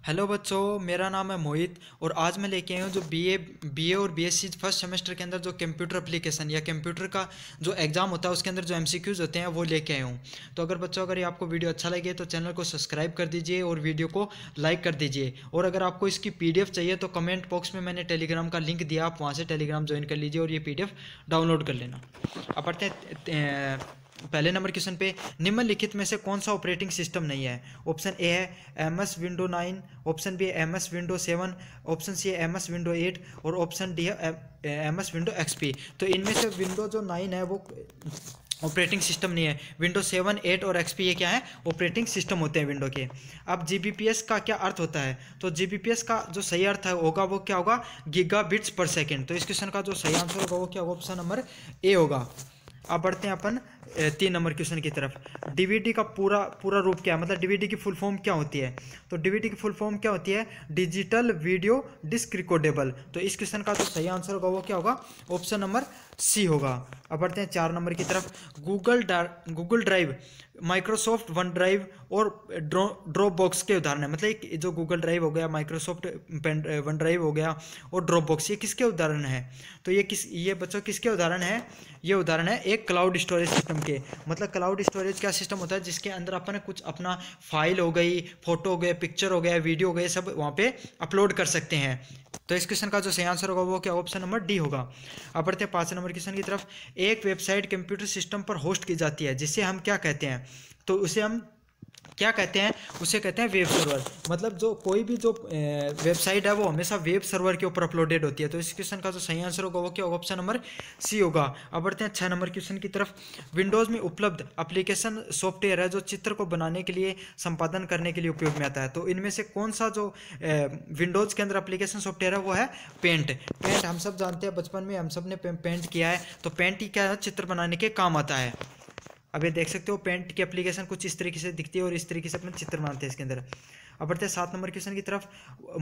Hello बच्चों, मेरा नाम है मोहित और आज मैं लेके आया हूँ जो बीए और बीएससी फर्स्ट सेमेस्टर के अंदर जो कंप्यूटर एप्लीकेशन या कंप्यूटर का जो एग्ज़ाम होता है उसके अंदर जो एमसीक्यूज़ होते हैं वो लेके आया हूँ। तो अगर बच्चों अगर ये आपको वीडियो अच्छा लगे तो चैनल को सब्सक्राइब कर दीजिए और वीडियो को लाइक कर दीजिए। और अगर आपको इसकी पीडीएफ चाहिए तो कमेंट बॉक्स में मैंने टेलीग्राम का लिंक दिया, आप वहाँ से टेलीग्राम ज्वाइन कर लीजिए और ये पीडीएफ डाउनलोड कर लेना। अब पढ़ते हैं पहले नंबर क्वेश्चन पे, निम्नलिखित में से कौन सा ऑपरेटिंग सिस्टम नहीं है? ऑप्शन ए है M S window 9, option B M S window 7, option C M S window 8 और ऑप्शन डी है एम एस विंडो एक्सपी। तो इनमें से विंडो जो 9 है वो ऑपरेटिंग सिस्टम नहीं है। विंडो 7, 8 और एक्सपी ये क्या है? ऑपरेटिंग सिस्टम होते हैं विंडो के। अब जीबीपीएस का क्या अर्थ होता है? तो जीबीपीएस का जो सही अर्थ है होगा वो क्या होगा? गीगा बिट्स पर सेकेंड। तो इस क्वेश्चन का जो सही आंसर होगा वो क्या होगा? ऑप्शन नंबर ए होगा। अब बढ़ते हैं अपन 3 नंबर क्वेश्चन की तरफ। डीवीडी का पूरा पूरा रूप क्या है, मतलब डीवीडी की फुल फॉर्म क्या होती है? तो डीवीडी की फुल फॉर्म क्या होती है? Digital video disc recordable. तो इस क्वेश्चन का जो सही आंसर होगा वो क्या होगा? ऑप्शन नंबर सी होगा। अब बढ़ते हैं 4 नंबर की तरफ। Google drive, Microsoft one drive और ड्रॉप बॉक्स के उदाहरण है। मतलब जो गूगल ड्राइव हो गया, माइक्रोसॉफ्ट वन ड्राइव हो गया और ड्रॉप बॉक्स, ये किसके उदाहरण है? तो ये बच्चों किसके उदाहरण है? ये उदाहरण है एक क्लाउड स्टोरेज सिस्टम के। मतलब क्लाउड स्टोरेज क्या सिस्टम होता है जिसके अंदर अपन कुछ अपना फाइल हो गई, फोटो हो गए, पिक्चर हो गया, वीडियो हो गए, सब वहाँ पे अपलोड कर सकते हैं। तो इस क्वेश्चन का जो सही आंसर होगा वो क्या? ऑप्शन नंबर डी होगा। अब बढ़ते हैं 5 नंबर क्वेश्चन की तरफ। एक वेबसाइट कंप्यूटर सिस्टम पर होस्ट की जाती है जिसे हम क्या कहते हैं? तो उसे हम क्या कहते हैं? उसे कहते हैं वेब सर्वर। मतलब जो कोई भी जो वेबसाइट है वो हमेशा वेब सर्वर के ऊपर अपलोडेड होती है। तो इस क्वेश्चन का जो सही आंसर होगा वो क्या होगा? ऑप्शन नंबर सी होगा। अब बढ़ते हैं 6 नंबर क्वेश्चन की तरफ। विंडोज़ में उपलब्ध एप्लीकेशन सॉफ्टवेयर है जो चित्र को बनाने के लिए, संपादन करने के लिए उपयोग में आता है। तो इनमें से कौन सा जो विंडोज़ के अंदर एप्लीकेशन सॉफ्टवेयर है वो है पेंट। पेंट हम सब जानते हैं, बचपन में हम सब ने पेंट किया है। तो पेंट ही क्या है? चित्र बनाने के काम आता है। अब ये देख सकते हो पेंट की एप्लीकेशन कुछ इस तरीके से दिखती है और इस तरीके से अपने चित्र बनाते हैं इसके अंदर। अब बढ़ते हैं 7 नंबर क्वेश्चन की तरफ।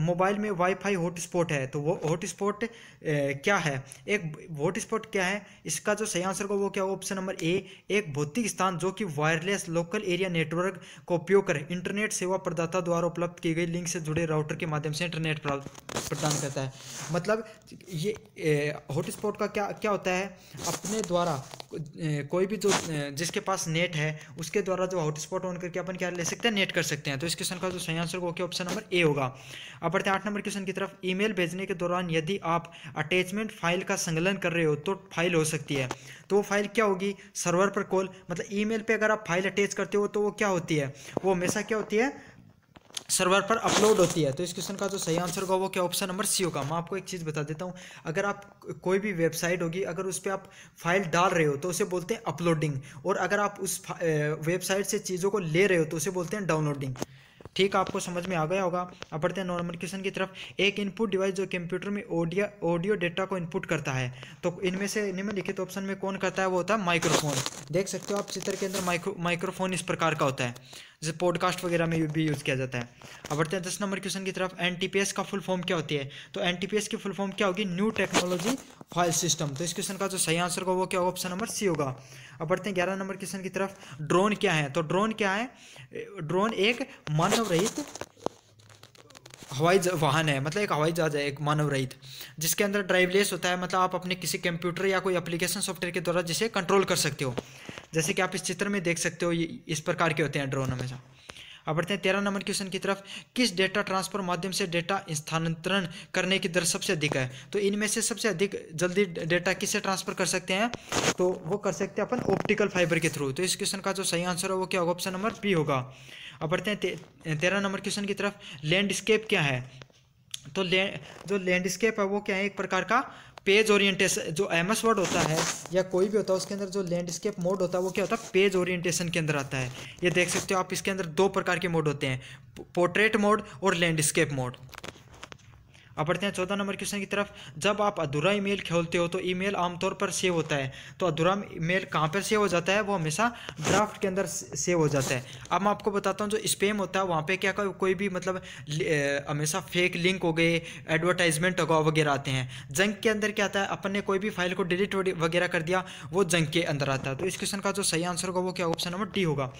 मोबाइल में वाईफाई हॉटस्पॉट है तो वो हॉटस्पॉट क्या है? एक हॉटस्पॉट क्या है? इसका जो सही आंसर होगा वो क्या होगा? ऑप्शन नंबर ए, एक भौतिक स्थान जो कि वायरलेस लोकल एरिया नेटवर्क का उपयोग कर इंटरनेट सेवा प्रदाता द्वारा उपलब्ध की गई लिंक से जुड़े राउटर के माध्यम से इंटरनेट प्रदान करता है। मतलब ये हॉटस्पॉट का क्या क्या होता है? अपने द्वारा कोई भी जो जिसके पास नेट है उसके द्वारा जो हॉटस्पॉट ऑन करके अपन क्या ले सकते हैं? नेट कर सकते हैं। तो इस क्वेश्चन का जो सही आंसर होगा ऑप्शन नंबर ए होगा। अब बढ़ते हैं 8 नंबर क्वेश्चन की तरफ। ईमेल भेजने के दौरान यदि आप अटैचमेंट फाइल का संकलन कर रहे हो तो फाइल हो सकती है। तो वो फाइल क्या होगी? सर्वर पर कॉल। मतलब ईमेल पे अगर आप फाइल अटैच करते हो तो वो क्या होती है? वो हमेशा क्या होती है? सर्वर पर अपलोड होती है। तो इस क्वेश्चन का जो सही आंसर होगा वो क्या? ऑप्शन नंबर सी होगा। मैं आपको एक चीज़ बता देता हूँ, अगर आप कोई भी वेबसाइट होगी, अगर उस पर आप फाइल डाल रहे हो तो उसे बोलते हैं अपलोडिंग, और अगर आप उस वेबसाइट से चीज़ों को ले रहे हो तो उसे बोलते हैं डाउनलोडिंग। ठीक, आपको समझ में आ गया होगा। अब बढ़ते हैं 9 नंबर क्वेश्चन की तरफ। एक इनपुट डिवाइस जो कंप्यूटर में ऑडियो डेटा को इनपुट करता है, तो इनमें से निम्नलिखित ऑप्शन में कौन करता है? वो होता है माइक्रोफोन। देख सकते हो आप चित्र के अंदर माइक्रोफोन इस प्रकार का होता है, जैसे पॉडकास्ट वगैरह में भी यूज़ किया जाता है। अब बढ़ते हैं 10 नंबर क्वेश्चन की तरफ। एनटीपीएस का फुल फॉर्म क्या होती है? तो एनटीपीएस की फुल फॉर्म क्या होगी? New technology file system. तो इस क्वेश्चन का जो सही आंसर होगा वो क्या होगा? ऑप्शन नंबर सी होगा। अब बढ़ते हैं 11 नंबर क्वेश्चन की तरफ। ड्रोन क्या है? तो ड्रोन क्या है? ड्रोन एक मानव रहित हवाई वाहन है। मतलब एक हवाई जहाज है, एक मानव रहित, जिसके अंदर ड्राइवलेस होता है। मतलब आप अपने किसी कंप्यूटर या कोई एप्लीकेशन सॉफ्टवेयर के द्वारा जिसे कंट्रोल कर सकते हो। जैसे कि आप इस चित्र में देख सकते हो, ये इस प्रकार के होते हैं ड्रोन हमेशा। अब बढ़ते हैं 13 नंबर क्वेश्चन की तरफ। किस डेटा ट्रांसफर माध्यम से डेटा स्थानांतरण करने की दर सबसे अधिक है? तो इनमें से सबसे अधिक जल्दी डेटा किससे ट्रांसफर कर सकते हैं? तो वो कर सकते हैं अपन ऑप्टिकल फाइबर के थ्रू। तो इस क्वेश्चन का जो सही आंसर है वो क्या होगा? ऑप्शन नंबर बी होगा। अब बढ़ते हैं 13 नंबर क्वेश्चन की तरफ। लैंडस्केप क्या है? तो जो लैंडस्केप है वो क्या है? एक प्रकार का पेज ओरिएंटेशन। जो एमएस वर्ड होता है या कोई भी होता है उसके अंदर जो लैंडस्केप मोड होता है वो क्या होता है? पेज ओरिएंटेशन के अंदर आता है। ये देख सकते हो आप, इसके अंदर 2 प्रकार के मोड होते हैं, पोर्ट्रेट मोड और लैंडस्केप मोड। अब बढ़ते हैं 14 नंबर क्वेश्चन की तरफ। जब आप अधूरा ईमेल खोलते हो तो ईमेल आमतौर पर सेव होता है, तो अधूरा ईमेल कहाँ पर सेव हो जाता है? वो हमेशा ड्राफ्ट के अंदर सेव हो जाता है। अब मैं आपको बताता हूँ, जो स्पैम होता है वहाँ पे क्या कोई भी मतलब हमेशा फेक लिंक हो गए, एडवर्टाइजमेंट वगैरह आते हैं। जंक के अंदर क्या आता है? अपन ने कोई भी फाइल को डिलीट वगैरह कर दिया, वो जंक के अंदर आता है। तो इस क्वेश्चन का जो सही आंसर होगा वो क्या? ऑप्शन नंबर डी होगा।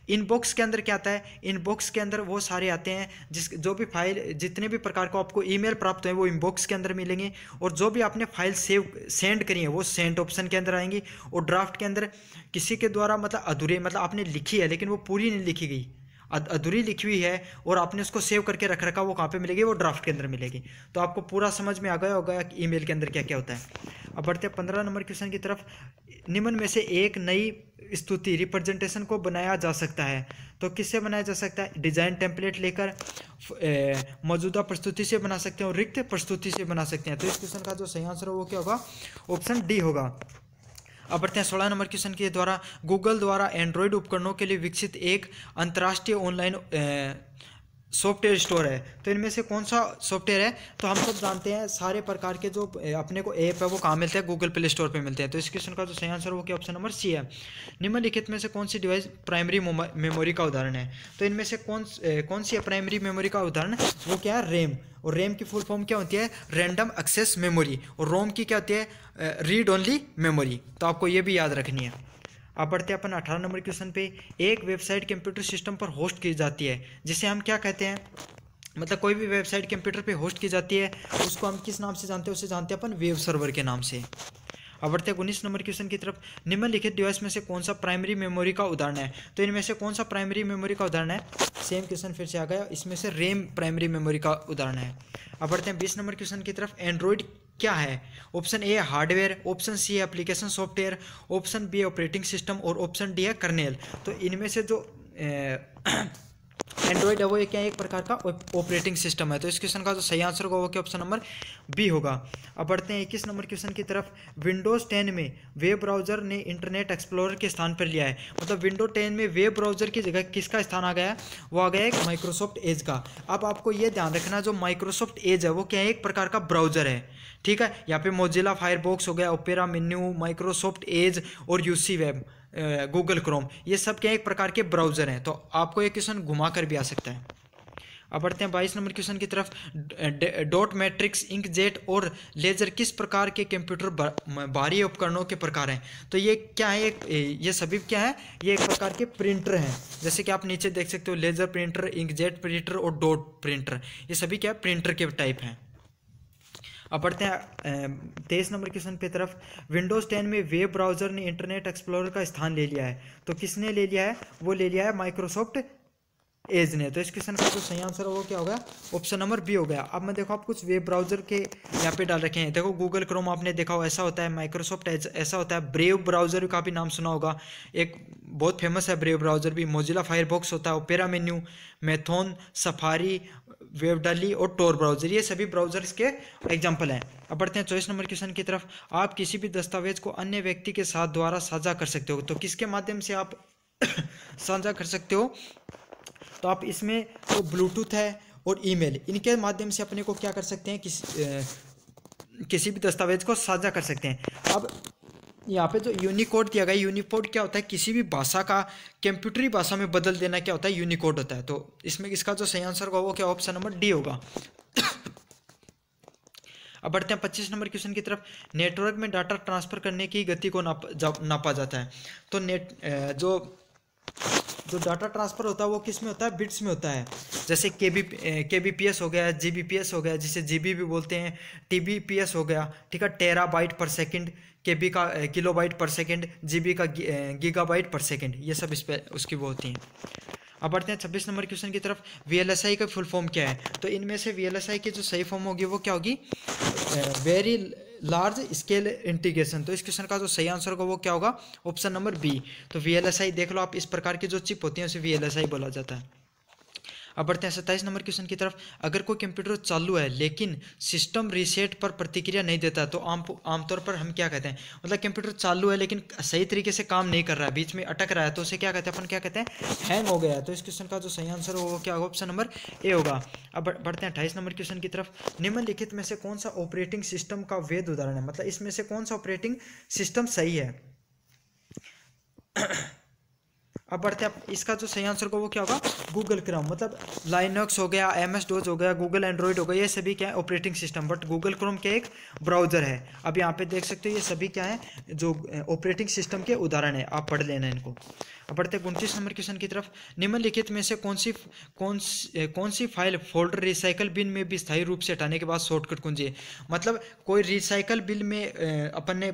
इनबॉक्स के अंदर क्या आता है? इनबॉक्स के अंदर वो सारे आते हैं जो भी फाइल, जितने भी प्रकार को आपको ईमेल प्राप्त हुए वो इनबॉक्स के अंदर मिलेंगे, और जो भी आपने फाइल सेंड करी है वो सेंड ऑप्शन के अंदर आएंगी। और ड्राफ्ट के अंदर किसी के द्वारा मतलब अधूरे, मतलब आपने लिखी है लेकिन वो पूरी नहीं लिखी गई, अधूरी लिखी हुई है और आपने उसको सेव करके रख रखा, वो कहाँ पे मिलेगी? वो ड्राफ्ट के अंदर मिलेगी। तो आपको पूरा समझ में आ गया होगा कि ईमेल के अंदर क्या क्या होता है। अब बढ़ते हैं 15 नंबर क्वेश्चन की तरफ। निम्न में से एक नई स्तुति रिप्रेजेंटेशन को बनाया जा सकता है, तो किससे बनाया जा सकता है? डिजाइन टेम्पलेट लेकर, मौजूदा प्रस्तुति से बना सकते हैं और रिक्त प्रस्तुति से बना सकते हैं। तो इस क्वेश्चन का जो सही आंसर है वो क्या होगा? ऑप्शन डी होगा। अब बढ़ते हैं 16 नंबर क्वेश्चन के द्वारा। गूगल द्वारा एंड्रॉयड उपकरणों के लिए विकसित एक अंतर्राष्ट्रीय ऑनलाइन सॉफ्टवेयर स्टोर है, तो इनमें से कौन सा सॉफ्टवेयर है? तो हम सब जानते हैं सारे प्रकार के जो अपने को ऐप है वो कहाँ मिलते हैं? गूगल प्ले स्टोर पे मिलते हैं। तो इस क्वेश्चन का जो सही आंसर वो क्या? ऑप्शन नंबर सी है। निम्नलिखित में से कौन सी डिवाइस प्राइमरी मेमोरी का उदाहरण है? तो इनमें से कौन सी है प्राइमरी मेमोरी का उदाहरण? वो क्या है? रैम। और रैम की फुल फॉर्म क्या होती है? Random access memory. और रोम की क्या होती है? Read only memory. तो आपको ये भी याद रखनी है। अब बढ़ते हैं अपन 18 नंबर क्वेश्चन पे। एक वेबसाइट कंप्यूटर सिस्टम पर होस्ट की जाती है, जिसे हम क्या कहते हैं? मतलब कोई भी वेबसाइट कंप्यूटर पे होस्ट की जाती है, उसको हम किस नाम से जानते हैं? उसे जानते हैं अपन वेब सर्वर के नाम से। अब बढ़ते हैं 19 नंबर क्वेश्चन की तरफ। निम्नलिखित डिवाइस में से कौन सा प्राइमरी मेमोरी का उदाहरण है? तो इनमें से कौन सा प्राइमरी मेमोरी का उदाहरण है? सेम क्वेश्चन फिर से आ गया, इसमें से रैम प्राइमरी मेमोरी का उदाहरण है। अब बढ़ते हैं 20 नंबर क्वेश्चन की तरफ। एंड्रॉइड क्या है? Option A hardware, option C है application software, option B operating system और ऑप्शन डी है कर्नेल। तो इनमें से जो एंड्रॉइड है वो क्या है? एक प्रकार का ऑपरेटिंग सिस्टम है। तो इस क्वेश्चन का जो सही आंसर होगा वो क्या? ऑप्शन नंबर बी होगा। अब बढ़ते हैं 21 नंबर क्वेश्चन की तरफ। विंडोज़ 10 में वेब ब्राउज़र ने इंटरनेट एक्सप्लोरर के स्थान पर लिया है, मतलब विंडो 10 में वेब ब्राउज़र की जगह किसका स्थान आ गया है? वो आ गया एक माइक्रोसॉफ्ट एज का। अब आपको ये ध्यान रखना, जो माइक्रोसॉफ्ट एज है वो क्या है? एक प्रकार का ब्राउज़र है, ठीक है। यहाँ पे मोजिला फायरबॉक्स हो गया, ओपेरा मेन्यू, माइक्रोसॉफ्ट एज और यूसी वेब, गूगल क्रोम, ये सब क्या एक प्रकार के ब्राउज़र हैं। तो आपको ये क्वेश्चन घुमा कर भी आ सकता है। अब बढ़ते हैं 22 नंबर क्वेश्चन की तरफ। डॉट मैट्रिक्स, इंकजेट और लेजर किस प्रकार के कंप्यूटर बाहरी उपकरणों के प्रकार हैं? तो ये क्या है? ये सभी क्या है? ये एक प्रकार के प्रिंटर हैं, जैसे कि आप नीचे देख सकते हो, लेजर प्रिंटर, इंकजेट प्रिंटर और डॉट प्रिंटर, ये सभी क्या है? प्रिंटर के टाइप हैं। अब बढ़ते हैं 23 नंबर क्वेश्चन पे तरफ। विंडोज़ 10 में वेब ब्राउज़र ने इंटरनेट एक्सप्लोरर का स्थान ले लिया है, तो किसने ले लिया है? वो ले लिया है माइक्रोसॉफ्ट एज ने। तो इस क्वेश्चन का जो सही आंसर होगा क्या होगा? ऑप्शन नंबर बी हो गया। अब मैं देखो, आप कुछ वेब ब्राउज़र के यहाँ पे डाल रखे हैं। देखो गूगल क्रोम आपने देखा हो ऐसा होता है, माइक्रोसॉफ्ट एज ऐसा होता है, ब्रेव ब्राउज़र का भी नाम सुना होगा, एक बहुत फेमस है ब्रेव ब्राउज़र भी, मोजिला फायरबॉक्स होता है, ओपेरा मेन्यू, मैथोन, सफारी, वेबडली और टोर ब्राउज़र, ये सभी ब्राउज़र्स के एग्जाम्पल हैं। अब बढ़ते हैं 24 नंबर क्वेश्चन की तरफ। आप किसी भी दस्तावेज को अन्य व्यक्ति के साथ द्वारा साझा कर सकते हो, तो किसके माध्यम से आप साझा कर सकते हो? तो आप इसमें तो ब्लूटूथ है और ईमेल, इनके माध्यम से अपने को क्या कर सकते हैं? किसी भी दस्तावेज को साझा कर सकते हैं। अब यहाँ पे जो यूनिकोड दिया गया है, यूनिकोड क्या होता है? किसी भी भाषा का कंप्यूटरी भाषा में बदल देना क्या होता है? यूनिकोड होता है। तो इसमें इसका जो सही आंसर होगा वो क्या? ऑप्शन नंबर डी होगा। अब बढ़ते हैं 25 नंबर क्वेश्चन की तरफ। नेटवर्क में डाटा ट्रांसफर करने की गति को नापा जाता है। तो जो डाटा ट्रांसफ़र होता है वो किस में होता है? बिट्स में होता है। जैसे केबीपीएस हो गया, जीबीपीएस हो गया, जिसे जीबी भी बोलते हैं, टीबीपीएस हो गया, ठीक है, टेराबाइट पर सेकंड, केबी का किलोबाइट पर सेकंड, जीबी का गीगाबाइट पर सेकंड, ये सब इस पर उसकी वो होती हैं। अब बढ़ते हैं 26 नंबर क्वेश्चन की तरफ। वीएलएसआई का फुल फॉर्म क्या है? तो इनमें से वीएलएसआई की जो सही फॉर्म होगी वो क्या होगी? Very large scale integration. तो इस क्वेश्चन का जो सही आंसर होगा वो क्या होगा? Option number B. तो वीएलएसआई देख लो आप, इस प्रकार की जो चिप होती है उसे वीएलएसआई बोला जाता है। अब बढ़ते हैं 27 नंबर क्वेश्चन की तरफ। अगर कोई कंप्यूटर चालू है लेकिन सिस्टम रीसेट पर प्रतिक्रिया नहीं देता तो आमतौर पर हम क्या कहते हैं? मतलब कंप्यूटर चालू है लेकिन सही तरीके से काम नहीं कर रहा है, बीच में अटक रहा है, तो उसे क्या कहते हैं? अपन क्या कहते हैं? हैंग हो गया है। तो इस क्वेश्चन का जो सही आंसर होगा क्या होगा? ऑप्शन नंबर ए होगा। अब बढ़ते हैं 28 नंबर क्वेश्चन की तरफ। निम्नलिखित में से कौन सा ऑपरेटिंग सिस्टम का वैध उदाहरण है? मतलब इसमें से कौन सा ऑपरेटिंग सिस्टम सही है? अब बढ़ते हैं, इसका जो सही आंसर को वो क्या होगा? Google Chrome. मतलब लाइनक्स हो गया, एमएस डोज हो गया, गूगल एंड्रॉइड हो गया, ये सभी क्या है? Operating system. But Google Chrome क्या एक ब्राउजर है। अब यहाँ पे देख सकते हो ये सभी क्या है? जो ऑपरेटिंग सिस्टम के उदाहरण है, आप पढ़ लेना इनको। अब बढ़ते हैं 29 नंबर क्वेश्चन की तरफ। निम्नलिखित में से कौन सी फाइल फोल्डर रिसाइकल बिन में भी स्थायी रूप से हटाने के बाद शॉर्टकट कुंजी है? मतलब कोई रिसाइकल बिन में अपन ने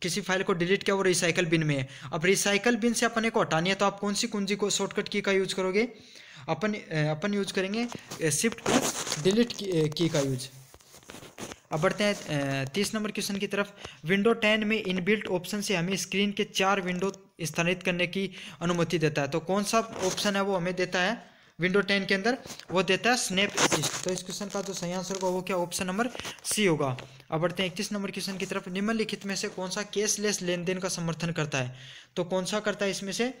किसी फाइल को डिलीट किया, वो रिसाइकल बिन में है। अब रिसाइकल बिन से अपने को हटानी है तो आप कौन सी कुंजी को शॉर्टकट की का यूज करोगे? अपन यूज करेंगे शिफ्ट प्लस डिलीट की का यूज। अब बढ़ते हैं 30 नंबर क्वेश्चन की तरफ। विंडो 10 में इनबिल्ट ऑप्शन से हमें स्क्रीन के 4 विंडो स्थानांतरित करने की अनुमति देता है। तो कौन सा ऑप्शन है वो हमें देता है विंडो 10 के अंदर? वो देता है स्नैप असिस्ट। तो इस क्वेश्चन का जो सही आंसर होगा वो क्या? ऑप्शन नंबर सी होगा। अब बढ़ते हैं 31 नंबर क्वेश्चन की तरफ। निम्नलिखित में से कौन सा कैशलेस लेन देन का समर्थन करता है? तो कौन सा करता है इसमें से?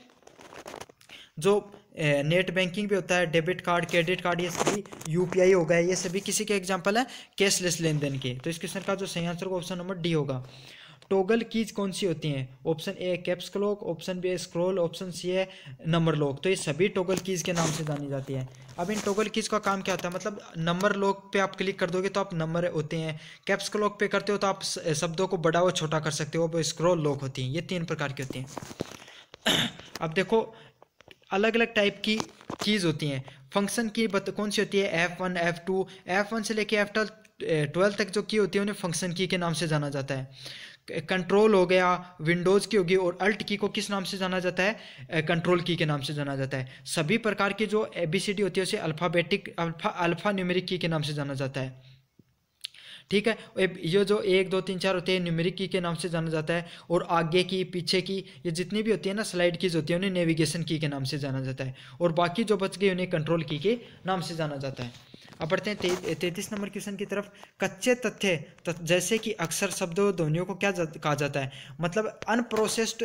जो नेट बैंकिंग भी होता है, डेबिट कार्ड, क्रेडिट कार्ड, ये सभी यूपीआई हो गया, ये सभी किसी के एग्जांपल है कैशलेस लेन देन के। तो इस क्वेश्चन का जो सही आंसर होगा ऑप्शन नंबर डी होगा। टॉगल कीज कौन सी होती हैं? Option A caps lock, option B scroll, option C है नंबर लॉक। तो ये सभी टॉगल कीज के नाम से जानी जाती है। अब इन टॉगल कीज का काम क्या होता है? मतलब नंबर लॉक पे आप क्लिक कर दोगे तो आप नंबर होते हैं, कैप्स लॉक पे करते हो तो आप शब्दों को बड़ा व छोटा कर सकते हो, वो स्क्रॉल लॉक होती हैं। ये 3 प्रकार की होती हैं। अब देखो अलग अलग टाइप की कीज़ होती हैं। फंक्शन की कौन सी होती है? F1 F2, F1 से लेके F12 तक जो की होती है उन्हें फंक्शन की के नाम से जाना जाता है। कंट्रोल हो गया, विंडोज़ की होगी, और अल्ट की को किस नाम से जाना जाता है? कंट्रोल की के नाम से जाना जाता है। सभी प्रकार की जो ABCD होती है उसे अल्फ़ा न्यूमेरिक की के नाम से जाना जाता है। ठीक है, ये जो 1 2 3 4 होते हैं न्यूमेरिक की के नाम से जाना जाता है, और आगे की पीछे की ये जितनी भी होती है ना स्लाइड कीज होती है उन्हें नेविगेशन की के नाम से जाना जाता है, और बाकी जो बच गए उन्हें कंट्रोल की के नाम से जाना जाता है। अब बढ़ते हैं 33 नंबर क्वेश्चन की तरफ। कच्चे तथ्य जैसे कि अक्सर शब्दों ध्वनियों को क्या कहा जाता है? मतलब अनप्रोसेस्ड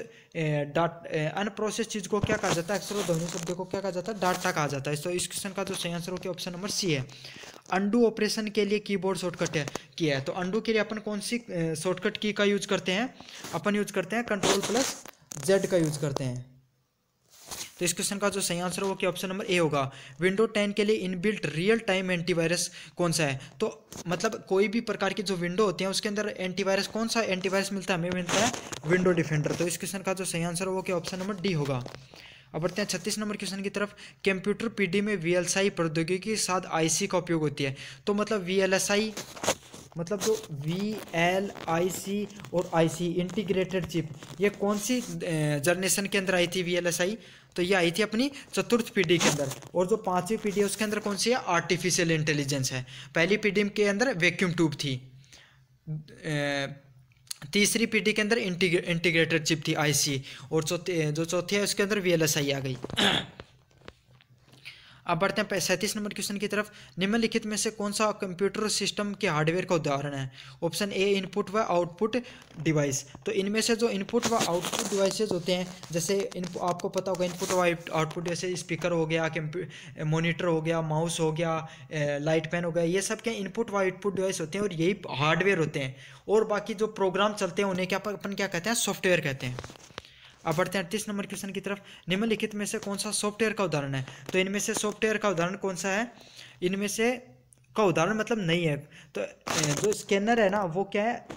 चीज़ को क्या कहा जाता है? अक्सर ध्वनि शब्दों को क्या कहा जाता है? डाटा कहा जाता है। तो इस क्वेश्चन का जो सही आंसर हो गया ऑप्शन नंबर सी है। अंडू ऑपरेशन के लिए कीबोर्ड शॉर्टकट की है। तो अंडू के लिए अपन कौन सी शॉर्टकट की का यूज करते हैं? अपन यूज करते हैं Ctrl+Z का यूज करते हैं। तो इस क्वेश्चन का जो सही आंसर होगा कि ऑप्शन नंबर ए होगा। विंडो 10 के लिए इनबिल्ट रियल टाइम एंटीवायरस कौन सा है? तो मतलब कोई भी प्रकार की जो विंडो होती है उसके अंदर एंटीवायरस, कौन सा एंटीवायरस मिलता है? हमें मिलता है विंडो डिफेंडर। तो इस क्वेश्चन का जो सही आंसर होगा कि ऑप्शन नंबर डी होगा। अब बढ़ते हैं 36 नंबर क्वेश्चन की तरफ। कंप्यूटर पीडी में VLSI प्रौद्योगिकी के साथ IC का उपयोग होती है। तो मतलब VLSI मतलब जो VLIC और IC इंटीग्रेटेड चिप, ये कौन सी जनरेशन के अंदर आई थी VLSI? तो ये आई थी अपनी 4th पीढ़ी के अंदर। और जो 5वीं पीढ़ी है उसके अंदर कौन सी है? आर्टिफिशियल इंटेलिजेंस है। पहली पीढ़ी के अंदर वैक्यूम ट्यूब थी, तीसरी पीढ़ी के अंदर इंटीग्रेटेड चिप थी IC, और चौथी है उसके अंदर VLSI आ गई। अब बढ़ते हैं 37 नंबर क्वेश्चन की तरफ। निम्नलिखित में से कौन सा कंप्यूटर सिस्टम के हार्डवेयर का उदाहरण है? ऑप्शन ए इनपुट व आउटपुट डिवाइस। तो इनमें से जो इनपुट व आउटपुट डिवाइसेज होते हैं, जैसे आपको पता होगा इनपुट व आउटपुट, जैसे स्पीकर हो गया, मॉनिटर हो गया, माउस हो गया, लाइट पेन हो गया, ये सब क्या इनपुट व आउटपुट डिवाइस होते हैं और यही हार्डवेयर होते हैं। और बाकी जो प्रोग्राम चलते हैं उन्हें क्या अपन क्या कहते हैं? सॉफ्टवेयर कहते हैं। अब बढ़ते हैं 38 नंबर क्वेश्चन की तरफ। निम्नलिखित में से कौन सा सॉफ्टवेयर का उदाहरण है? तो इनमें से सॉफ्टवेयर का उदाहरण कौन सा है? इनमें से का उदाहरण मतलब नहीं है। तो जो स्कैनर है ना वो क्या है?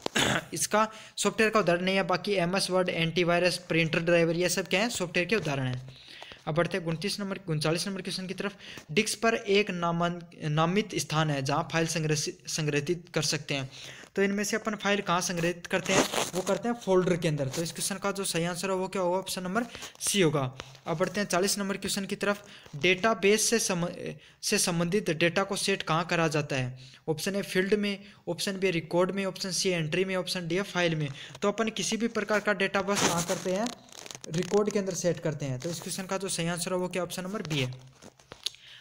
इसका सॉफ्टवेयर का उदाहरण नहीं है। बाकी MS word, antivirus, printer driver, ये सब क्या है? सॉफ्टवेयर के उदाहरण है। अब बढ़ते हैं 39 नंबर क्वेश्चन की तरफ। डिस्क पर एक नामित स्थान है जहाँ फाइल संग्रहित कर सकते हैं। तो इनमें से अपन फाइल कहाँ संग्रहित करते हैं? वो करते हैं फोल्डर के अंदर। तो इस क्वेश्चन का जो सही आंसर है वो क्या होगा? ऑप्शन नंबर सी होगा। अब बढ़ते हैं 40 नंबर क्वेश्चन की तरफ। डेटाबेस से संबंधित डेटा को सेट कहाँ करा जाता है? ऑप्शन ए फील्ड में, ऑप्शन बी रिकॉर्ड में, ऑप्शन सी एंट्री में, ऑप्शन डी फाइल में। तो अपन किसी भी प्रकार का डेटा बस कहाँ करते हैं? रिकॉर्ड के अंदर सेट करते हैं। तो इस क्वेश्चन का जो सही आंसर है वो क्या? ऑप्शन नंबर बी है।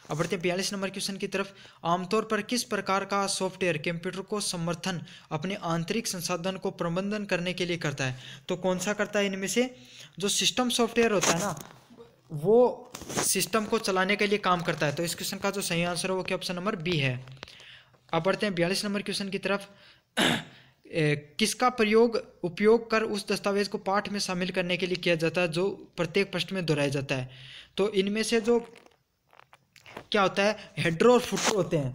अब बढ़ते हैं 42 नंबर क्वेश्चन की तरफ। आमतौर पर किस प्रकार का सॉफ्टवेयर कंप्यूटर को समर्थन अपने आंतरिक संसाधन को प्रबंधन करने के लिए करता है? तो कौन सा करता है इनमें से? जो सिस्टम सॉफ्टवेयर होता है ना, वो सिस्टम को चलाने के लिए काम करता है। तो इस क्वेश्चन का जो सही आंसर है वो क्या ऑप्शन नंबर बी है। अब बढ़ते हैं 42 नंबर क्वेश्चन की तरफ। किसका उपयोग कर उस दस्तावेज को पाठ में शामिल करने के लिए किया जाता है जो प्रत्येक पृष्ठ में दोहराया जाता है? तो इनमें से जो क्या होता है, हेडर और फुटर होते हैं।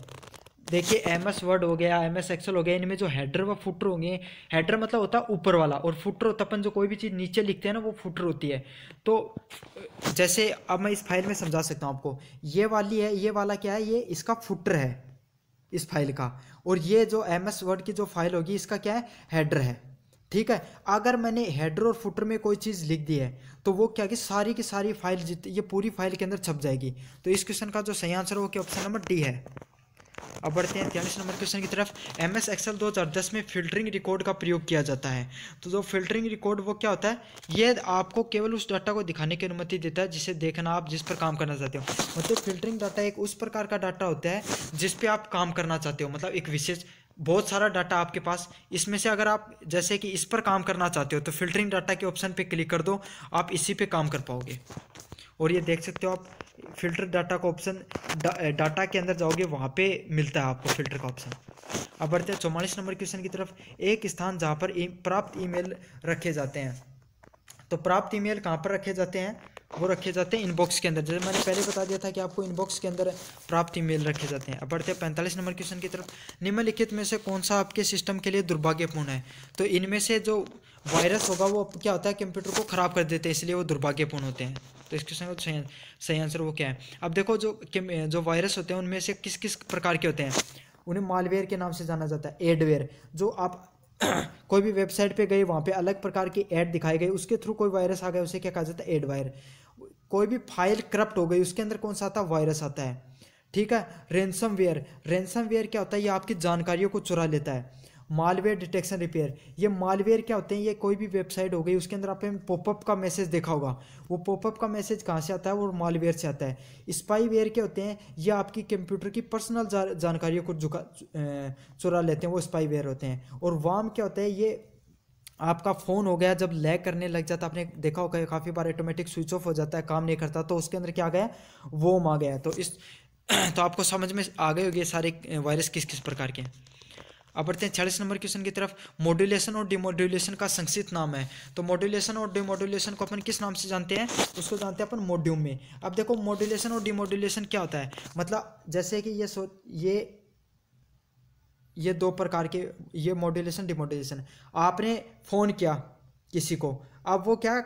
देखिए MS वर्ड हो गया, MS एक्सेल हो गया, इनमें जो हेडर व फुटर होंगे, हेडर मतलब होता है ऊपर वाला, और फुटर होता है अपन जो कोई भी चीज़ नीचे लिखते हैं ना, वो फुटर होती है। तो जैसे अब मैं इस फाइल में समझा सकता हूँ आपको, ये वाली है, ये वाला क्या है, ये इसका फुटर है इस फाइल का, और ये जो MS वर्ड की जो फाइल होगी इसका क्या है, हेडर है। ठीक है, अगर मैंने हेडर और फुटर में कोई चीज़ लिख दी है तो वो क्या कि सारी की सारी फाइल ये पूरी फाइल के अंदर छप जाएगी। तो इस क्वेश्चन का जो सही आंसर हो क्या ऑप्शन नंबर डी है। अब बढ़ते हैं 43 नंबर क्वेश्चन की तरफ। MS एक्सेल 2010 में फिल्टरिंग रिकॉर्ड का प्रयोग किया जाता है। तो जो फिल्टरिंग रिकॉर्ड वो क्या होता है, ये आपको केवल उस डाटा को दिखाने की अनुमति देता है जिसे देखना आप जिस पर काम करना चाहते हो। मतलब फिल्टरिंग डाटा एक उस प्रकार का डाटा होता है जिस पे आप काम करना चाहते हो। मतलब एक विशेष बहुत सारा डाटा आपके पास, इसमें से अगर आप जैसे कि इस पर काम करना चाहते हो तो फिल्टरिंग डाटा के ऑप्शन पे क्लिक कर दो, आप इसी पे काम कर पाओगे। और ये देख सकते हो आप फिल्टर डाटा का ऑप्शन, डाटा के अंदर जाओगे वहाँ पे मिलता है आपको फिल्टर का ऑप्शन। अब बढ़ते हैं 44 नंबर क्वेश्चन की तरफ। एक स्थान जहाँ पर प्राप्त ईमेल रखे जाते हैं। तो प्राप्त ईमेल कहाँ पर रखे जाते हैं, वो रखे जाते हैं इनबॉक्स के अंदर। जैसे मैंने पहले बता दिया था कि आपको इनबॉक्स के अंदर प्राप्त ईमेल रखे जाते हैं। अब बढ़ते हैं 45 नंबर क्वेश्चन की तरफ। निम्नलिखित में से कौन सा आपके सिस्टम के लिए दुर्भाग्यपूर्ण है? तो इनमें से जो वायरस होगा वो क्या होता है, कंप्यूटर को ख़राब कर देते हैं, इसलिए वो दुर्भाग्यपूर्ण होते हैं। तो इस क्वेश्चन का सही आंसर वो क्या है? अब देखो जो वायरस होते हैं उनमें से किस किस प्रकार के होते हैं, उन्हें मालवेयर के नाम से जाना जाता है। एडवेयर, जो आप कोई भी वेबसाइट पे गए वहाँ पे अलग प्रकार की ऐड दिखाई गई, उसके थ्रू कोई वायरस आ गया, उसे क्या कहा जाता है, एडवायर। कोई भी फाइल करप्ट हो गई, उसके अंदर कौन सा आता है, वायरस आता है। ठीक है, रेंसमवेयर, रेंसमवेयर क्या होता है, ये आपकी जानकारियों को चुरा लेता है। मालवेयर डिटेक्शन रिपेयर, ये मालवेयर क्या होते हैं, ये कोई भी वेबसाइट हो गई उसके अंदर आपने पॉपअप का मैसेज देखा होगा, वो पॉपअप का मैसेज कहाँ से आता है, वो मालवेयर से आता है। स्पाईवेयर क्या होते हैं, ये आपकी कंप्यूटर की पर्सनल जानकारियों को चुरा लेते हैं, वो स्पाईवेयर होते हैं। और वार्म क्या होता है, ये आपका फ़ोन हो गया जब लैग करने लग जाता, आपने देखा होगा काफ़ी बार ऑटोमेटिक स्विच ऑफ हो जाता है, काम नहीं करता, तो उसके अंदर क्या आ गया, वोम आ गया। तो तो आपको समझ में आ गए होंगे सारे वायरस किस किस प्रकार के हैं। अब बढ़ते हैं 46 नंबर क्वेश्चन की तरफ। मॉड्यूलेशन और डिमॉड्यूलेशन का संक्षिप्त नाम है। तो मॉड्यूलेशन और डिमॉड्यूलेशन को अपन किस नाम से जानते हैं, उसको जानते हैं अपन मॉड्यूम में। अब देखो मॉड्यूलेशन और डिमॉड्यूलेशन क्या होता है, मतलब जैसे कि ये दो प्रकार के, ये मॉड्यूलेशन डिमॉड्यूलेशन। आपने फ़ोन किया किसी को, अब वो क्या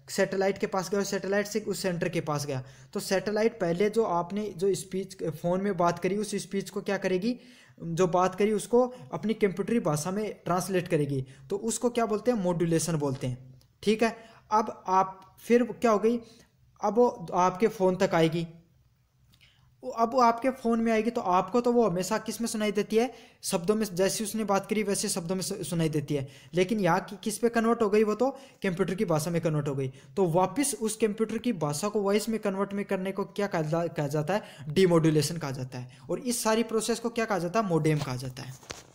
सैटेलाइट के पास गया और सैटेलाइट से उस सेंटर के पास गया, तो सैटेलाइट पहले जो आपने जो स्पीच फ़ोन में बात करी, उस स्पीच को क्या करेगी, जो बात करी उसको अपनी कंप्यूटरी भाषा में ट्रांसलेट करेगी, तो उसको क्या बोलते हैं, मॉड्यूलेशन बोलते हैं। ठीक है, अब आप फिर क्या हो गई, अब वो आपके फ़ोन तक आएगी, अब वो आपके फ़ोन में आएगी, तो आपको तो वो हमेशा किस में सुनाई देती है, शब्दों में, जैसे उसने बात करी वैसे शब्दों में सुनाई देती है। लेकिन यहाँ किस पे कन्वर्ट हो गई, वो तो कंप्यूटर की भाषा में कन्वर्ट हो गई। तो वापस उस कंप्यूटर की भाषा को वॉइस में कन्वर्ट में करने को क्या कहा जाता है, डीमॉड्यूलेशन कहा जाता है। और इस सारी प्रोसेस को क्या कहा जाता है, मोडेम कहा जाता है।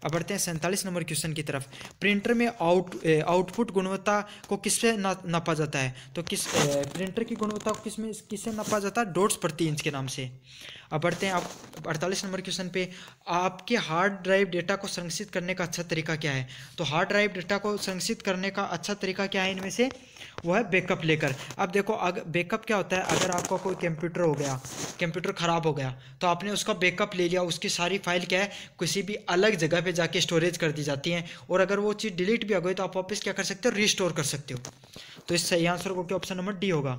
अब बढ़ते हैं 47 नंबर क्वेश्चन की तरफ। प्रिंटर में आउटपुट गुणवत्ता को किससे नापा जाता है? तो प्रिंटर की गुणवत्ता को किससे नापा जाता है, डॉट्स प्रति इंच के नाम से। अब बढ़ते हैं आप 48 नंबर क्वेश्चन पे। आपके हार्ड ड्राइव डेटा को संरक्षित करने का अच्छा तरीका क्या है? तो हार्ड ड्राइव डेटा को संरक्षित करने का अच्छा तरीका क्या है इनमें से, वो है बैकअप लेकर। अब देखो बैकअप क्या होता है, अगर आपका कोई कंप्यूटर हो गया, कंप्यूटर ख़राब हो गया, तो आपने उसका बैकअप ले लिया, उसकी सारी फाइल क्या है, किसी भी अलग जगह पे जाके स्टोरेज कर दी जाती हैं, और अगर वो चीज़ डिलीट भी हो गई तो आप वापस क्या कर सकते हो, रीस्टोर कर सकते हो। तो इस सही आंसर को क्या ऑप्शन नंबर डी होगा।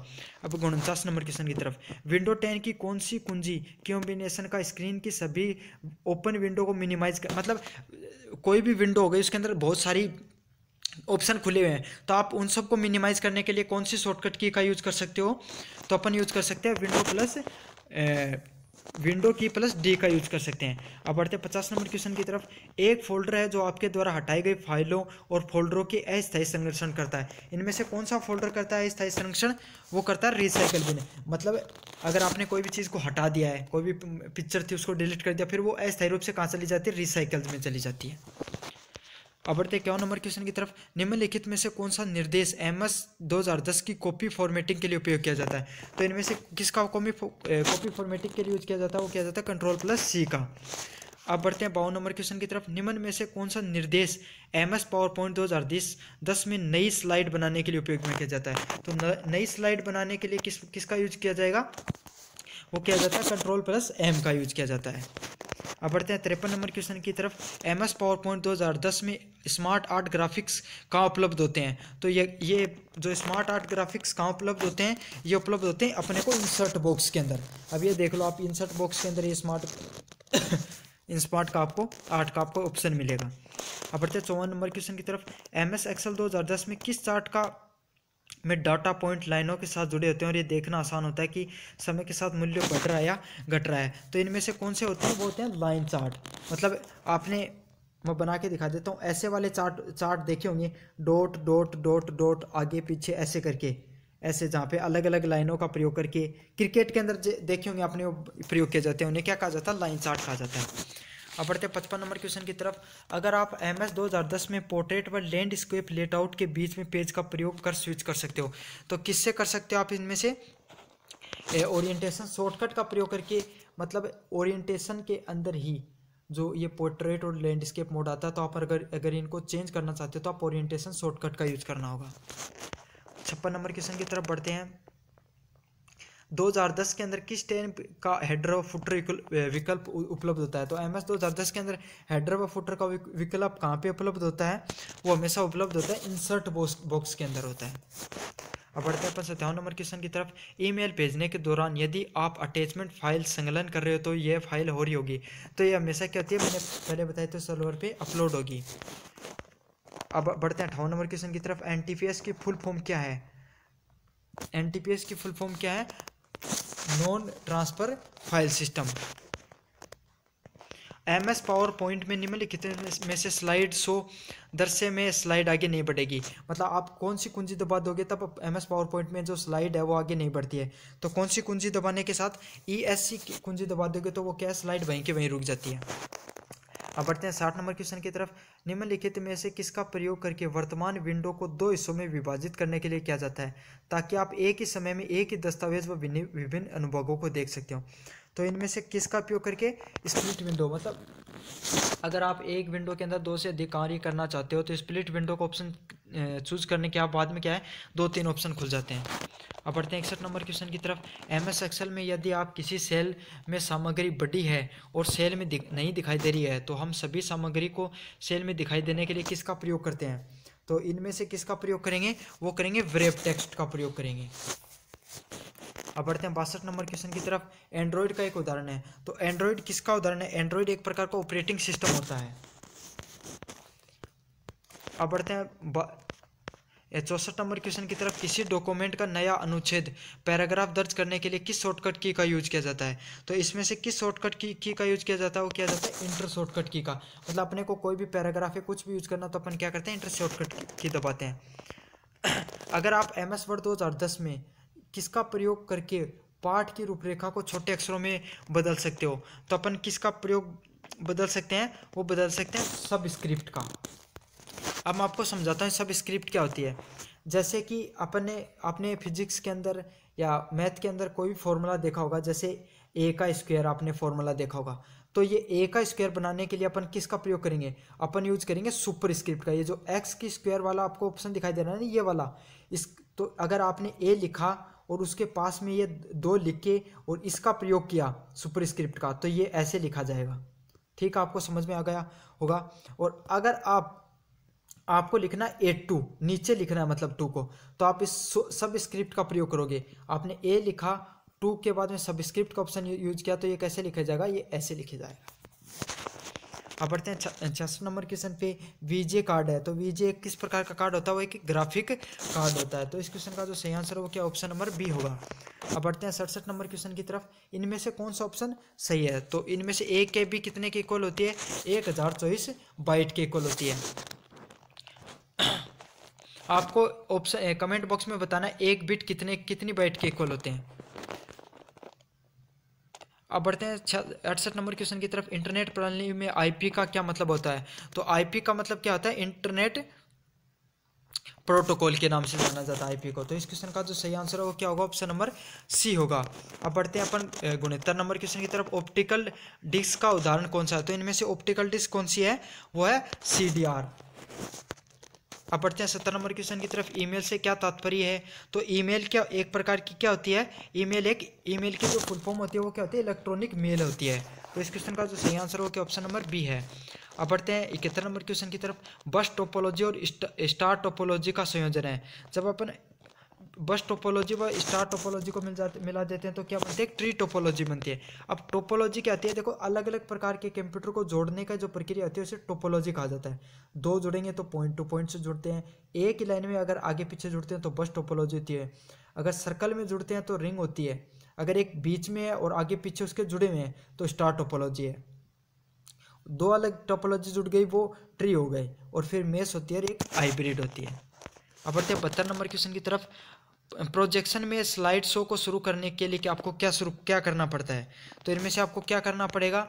अब 49 नंबर क्वेश्चन की तरफ। विंडो 10 की कौन सी कुंजी कॉम्बिनेशन का स्क्रीन की सभी ओपन विंडो को मिनिमाइज कर, मतलब कोई भी विंडो हो गई उसके अंदर बहुत सारी ऑप्शन खुले हुए हैं, तो आप उन सब को मिनिमाइज करने के लिए कौन सी शॉर्टकट की का यूज कर सकते हो? तो अपन यूज कर सकते हैं विंडो प्लस विंडो की प्लस डी का यूज कर सकते हैं। अब बढ़ते हैं 50 नंबर क्वेश्चन की तरफ। एक फोल्डर है जो आपके द्वारा हटाई गई फाइलों और फोल्डरों के अस्थायी संरक्षण करता है। इनमें से कौन सा फोल्डर करता है अस्थायी संरक्षण? वो करता है रिसाइकल बिन। मतलब अगर आपने कोई भी चीज़ को हटा दिया है, कोई भी पिक्चर थी उसको डिलीट कर दिया, फिर वो अस्थायी रूप से कहाँ चली जाती है? रिसाइकल में चली जाती है। अब बढ़ते 51 नंबर क्वेश्चन की तरफ। निम्नलिखित में से कौन सा निर्देश MS 2010 की कॉपी फॉर्मेटिंग के लिए उपयोग किया जाता है? तो इनमें से किसका कॉपी फॉर्मेटिंग के लिए यूज किया जाता है? वो किया जाता है Ctrl+C का। अब बढ़ते हैं 52 नंबर क्वेश्चन की तरफ। निम्न में से कौन सा निर्देश MS PowerPoint 2010 में नई स्लाइड बनाने के लिए उपयोग में किया जाता है? तो नई स्लाइड बनाने के लिए किसका यूज किया जाएगा? वो किया जाता है Ctrl+M का यूज किया जाता है। अब बढ़ते हैं 53 नंबर क्वेश्चन की तरफ। MS PowerPoint 2010 में स्मार्ट आर्ट ग्राफिक्स कहाँ उपलब्ध होते हैं? तो ये जो स्मार्ट आर्ट ग्राफिक्स कहाँ उपलब्ध होते हैं? ये उपलब्ध होते हैं अपने को इंसर्ट बॉक्स के अंदर। अब ये देख लो आप, इंसर्ट बॉक्स के अंदर ये स्मार्ट का आपको ऑप्शन मिलेगा। अब बढ़ते हैं 54 नंबर क्वेश्चन की तरफ। MS Excel 2010 में किस चार्ट का में डाटा पॉइंट लाइनों के साथ जुड़े होते हैं और ये देखना आसान होता है कि समय के साथ मूल्य बढ़ रहा है या घट रहा है? तो इनमें से कौन से होते हैं? वो होते हैं लाइन चार्ट। मतलब आपने, मैं बना के दिखा देता हूँ, ऐसे वाले चार्ट देखे होंगे, डॉट डॉट डॉट डॉट आगे पीछे ऐसे करके, ऐसे जहाँ पे अलग अलग लाइनों का प्रयोग करके क्रिकेट के अंदर देखे होंगे आपने, प्रयोग किए जाते हैं, उन्हें क्या कहा जाता है? लाइन चार्ट कहा जाता है। अब बढ़ते 55 नंबर क्वेश्चन की तरफ। अगर आप MS 2010 में पोर्ट्रेट व लैंडस्केप लेआउट के बीच में पेज का प्रयोग कर स्विच कर सकते हो, तो किससे कर सकते हो आप? इनमें से ओरिएंटेशन शॉर्टकट का प्रयोग करके, मतलब ओरिएंटेशन के अंदर ही जो ये पोर्ट्रेट और लैंडस्केप मोड आता है, तो आप अगर इनको चेंज करना चाहते हो तो आप ओरिएंटेशन शॉर्टकट का यूज करना होगा। 56 नंबर क्वेश्चन की तरफ बढ़ते हैं। 2010 के अंदर किस टैब का हेडर व फुटर विकल्प उपलब्ध होता है? तो MS 2010 के अंदर हेडर व फुटर का विकल्प कहाँ पे उपलब्ध होता है? वो हमेशा उपलब्ध होता है इंसर्ट बॉक्स के अंदर होता है। अब बढ़ते हैं 57 नंबर क्वेश्चन की तरफ। ईमेल भेजने के दौरान यदि आप अटैचमेंट फाइल संकलन कर रहे हो तो ये फाइल हो रही होगी, तो ये हमेशा क्या होती है? मैंने पहले बताया, तो सर्वर पे अपलोड होगी। अब बढ़ते हैं 58 नंबर क्वेश्चन की तरफ। NTPS की फुल फॉर्म क्या है? NTPS की फुल फॉर्म क्या है? Non transfer file system. MS PowerPoint में निम्नलिखित में से स्लाइड शो दृश्य में स्लाइड आगे नहीं बढ़ेगी। मतलब आप कौन सी कुंजी दबा दोगे तब MS PowerPoint में जो स्लाइड है वो आगे नहीं बढ़ती है? तो कौन सी कुंजी दबाने के साथ? ESC की कुंजी दबा दोगे तो वो क्या है? स्लाइड वहीं के वहीं रुक जाती है। अब बढ़ते हैं 60 नंबर क्वेश्चन की तरफ। निम्नलिखित में से किसका प्रयोग करके वर्तमान विंडो को 2 हिस्सों में विभाजित करने के लिए किया जाता है, ताकि आप एक ही समय में एक ही दस्तावेज व विभिन्न अनुभागों को देख सकते हो? तो इनमें से किसका उपयोग करके? Split window. मतलब अगर आप एक विंडो के अंदर 2 से अधिक कार्य करना चाहते हो तो स्प्लिट विंडो का ऑप्शन चूज करने के बाद में क्या है? 2-3 ऑप्शन खुल जाते हैं। अब बढ़ते हैं 61 नंबर क्वेश्चन की तरफ। MS Excel में यदि आप किसी सेल में सामग्री बड़ी है और सेल में नहीं दिखाई दे रही है, तो हम सभी सामग्री को सेल में दिखाई देने के लिए किसका प्रयोग करते हैं? तो इनमें से किसका प्रयोग करेंगे? वो करेंगे व्रैप टेक्स्ट का प्रयोग करेंगे। अब बढ़ते हैं 62 नंबर क्वेश्चन की तरफ। एंड्रॉयड का एक उदाहरण है। तो एंड्रॉयड किसका उदाहरण है? एंड्रॉयड एक प्रकार का ऑपरेटिंग सिस्टम होता है। अब बढ़ते हैं 64 नंबर क्वेश्चन की तरफ। किसी डॉक्यूमेंट का नया अनुच्छेद पैराग्राफ दर्ज करने के लिए किस शॉर्टकट की का यूज किया जाता है? तो इसमें से किस शॉर्टकट की का यूज किया जाता है? वो किया जाता है इंटर शॉर्टकट की का। मतलब अपने को कोई भी पैराग्राफ है कुछ भी यूज करना तो अपन क्या करते हैं? इंटर शॉर्टकट की दबाते हैं। अगर आप MS Word 2010 में किसका प्रयोग करके पाठ की रूपरेखा को छोटे अक्षरों में बदल सकते हो, तो अपन किसका प्रयोग बदल सकते हैं? वो बदल सकते हैं सब स्क्रिप्ट का। अब मैं आपको समझाता हूँ सब स्क्रिप्ट क्या होती है। जैसे कि आपने फिजिक्स के अंदर या मैथ के अंदर कोई भी फॉर्मूला देखा होगा, जैसे A का स्क्वायर आपने फॉर्मूला देखा होगा, तो ये A का स्क्वायर बनाने के लिए अपन किसका प्रयोग करेंगे? अपन यूज करेंगे सुपर स्क्रिप्ट का। ये जो X की स्क्वायर वाला आपको ऑप्शन दिखाई दे रहा है ना, ये वाला, तो अगर आपने A लिखा और उसके पास में ये 2 लिख के और इसका प्रयोग किया सुपर स्क्रिप्ट का, तो ये ऐसे लिखा जाएगा। ठीक है, आपको समझ में आ गया होगा। और अगर आपको लिखना A2, नीचे लिखना है मतलब 2 को, तो आप इस सब स्क्रिप्ट का प्रयोग करोगे। आपने A लिखा, 2 के बाद में सब स्क्रिप्ट का ऑप्शन यूज किया, तो ये कैसे लिखा जाएगा? ये ऐसे लिखा जाएगा। अब बढ़ते हैं 66 नंबर क्वेश्चन पे। वीजे कार्ड है, तो वीजे किस प्रकार का कार्ड होता है? वो एक ग्राफिक कार्ड होता है। तो इस क्वेश्चन का जो सही आंसर है वो क्या, ऑप्शन नंबर बी होगा। अब बढ़ते हैं 67 नंबर क्वेश्चन की तरफ। इनमें से कौन सा ऑप्शन सही है? तो इनमें से एक के बी कितने के इक्वल होती है? 1024 बाइट के इक्वल होती है। आपको ऑप्शन कमेंट बॉक्स में बताना एक बिट कितनी बाइट के इक्वल होते हैं। अब बढ़ते हैं 68 नंबर क्वेश्चन की तरफ। इंटरनेट प्रणाली में आईपी का क्या मतलब होता है? तो आईपी का मतलब क्या होता है? इंटरनेट प्रोटोकॉल के नाम से जाना जाता है आईपी को। तो इस क्वेश्चन का जो सही आंसर है वो क्या होगा? ऑप्शन नंबर सी होगा। अब बढ़ते हैं अपन 69 नंबर क्वेश्चन की तरफ। ऑप्टिकल डिस्क का उदाहरण कौन सा है? तो इनमें से ऑप्टिकल डिस्क कौन सी है? वो है सीडीआर। अब बढ़ते हैं 70 नंबर क्वेश्चन की तरफ। ईमेल से क्या तात्पर्य है? तो ईमेल क्या एक प्रकार की क्या होती है? ईमेल की जो फुल फॉर्म होती है वो क्या होती है? इलेक्ट्रॉनिक मेल होती है। तो इस क्वेश्चन का जो सही आंसर हो क्या, ऑप्शन नंबर बी है। अब बढ़ते हैं 71 नंबर क्वेश्चन की तरफ। बस टोपोलॉजी और स्टार टोपोलॉजी का संयोजन है। जब अपन बस टोपोलॉजी व स्टार टोपोलॉजी को मिला देते हैं तो क्या बनती है? ट्री टोपोलॉजी बनती है। अब टोपोलॉजी क्या आती है? देखो, अलग अलग प्रकार के कंप्यूटर को जोड़ने का जो प्रक्रिया होती है उसे टोपोलॉजी कहा जाता है। दो जुड़ेंगे तो पॉइंट टू पॉइंट से जुड़ते हैं। एक ही लाइन में अगर आगे पीछे जुड़ते हैं तो बस टोपोलॉजी होती है। अगर सर्कल में जुड़ते हैं तो रिंग होती है। अगर एक बीच में है और आगे पीछे उसके जुड़े हुए हैं तो स्टार टोपोलॉजी है। दो अलग टोपोलॉजी जुड़ गई वो ट्री हो गई, और फिर मेश होती है और एक हाइब्रिड होती है। अब बढ़ते हैं 72 नंबर क्वेश्चन की तरफ। प्रोजेक्शन में स्लाइड शो को शुरू करने के लिए कि आपको क्या करना पड़ता है? तो इनमें से आपको क्या करना पड़ेगा?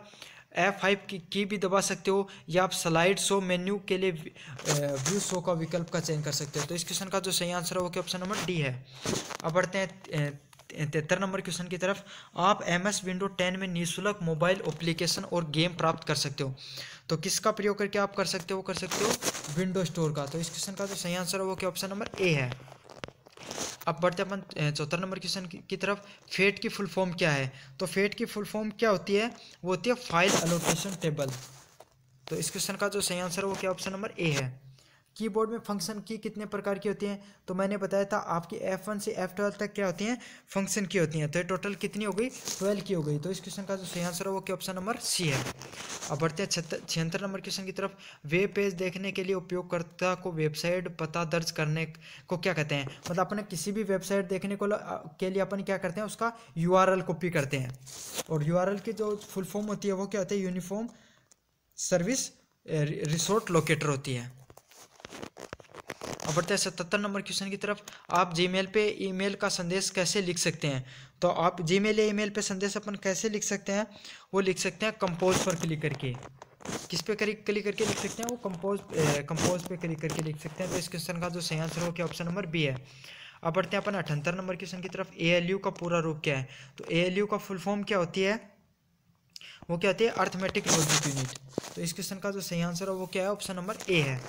F5 की भी दबा सकते हो, या आप स्लाइड शो मेन्यू के लिए व्यू शो का विकल्प का चयन कर सकते हो। तो इस क्वेश्चन का जो सही आंसर है वो क्या, ऑप्शन नंबर डी है। अब बढ़ते हैं 73 नंबर क्वेश्चन की तरफ। आप MS विंडो 10 में निःशुल्क मोबाइल एप्लीकेशन और गेम प्राप्त कर सकते हो। तो किसका प्रयोग करके आप कर सकते हो? विंडो स्टोर का। तो इस क्वेश्चन का जो सही आंसर है वो क्या, ऑप्शन नंबर ए है। अब बढ़ते अपन 74 नंबर क्वेश्चन की तरफ। फेट की फुल फॉर्म क्या है? तो फेट की फुल फॉर्म क्या होती है? वो होती है फाइल एलोकेशन टेबल। तो इस क्वेश्चन का जो सही आंसर है वो क्या, ऑप्शन नंबर ए है। कीबोर्ड में फंक्शन की कितने प्रकार की होती हैं? तो मैंने बताया था आपकी F1 से F12 तक क्या होती हैं? फंक्शन की होती हैं। तो ये टोटल कितनी हो गई? 12 की हो गई। तो इस क्वेश्चन का जो सही आंसर है वो क्या, ऑप्शन नंबर सी है। अब बढ़ते हैं 76 नंबर क्वेश्चन की तरफ। वेब पेज देखने के लिए उपयोगकर्ता को वेबसाइट पता दर्ज करने को क्या कहते हैं? मतलब अपने किसी भी वेबसाइट देखने के लिए अपन क्या करते हैं? उसका URL कॉपी करते हैं। और URL की जो फुल फॉर्म होती है वो क्या होती है? यूनिफॉर्म सर्विस रिसोर्ट लोकेटर होती है। अब बढ़ते हैं 77 नंबर क्वेश्चन की तरफ। आप जीमेल पे ईमेल का संदेश कैसे लिख सकते हैं? तो आप जीमेल या ईमेल पे संदेश अपन कैसे लिख सकते हैं? वो लिख सकते हैं कंपोज पर क्लिक करके। किस पे क्लिक करके लिख सकते हैं? वो कंपोज पे क्लिक करके लिख सकते हैं। तो इस क्वेश्चन का जो सही आंसर हो क्या, ऑप्शन नंबर बी है। अब बढ़ते हैं अपन 78 नंबर क्वेश्चन की तरफ। ALU का पूरा रूप क्या है? तो ALU का फुल फॉर्म क्या होती है? वो क्या होती है? Arithmetic logic unit. तो इस क्वेश्चन का जो सही आंसर है वो क्या है, ऑप्शन नंबर ए है।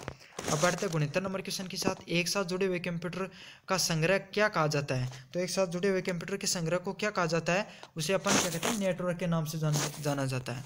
अब बढ़ते हैं 69 नंबर क्वेश्चन के साथ। एक साथ जुड़े हुए कंप्यूटर का संग्रह क्या कहा जाता है? तो एक साथ जुड़े हुए कंप्यूटर के संग्रह को क्या कहा जाता है? उसे अपन क्या कहते हैं? नेटवर्क के नाम से जाना जाता है।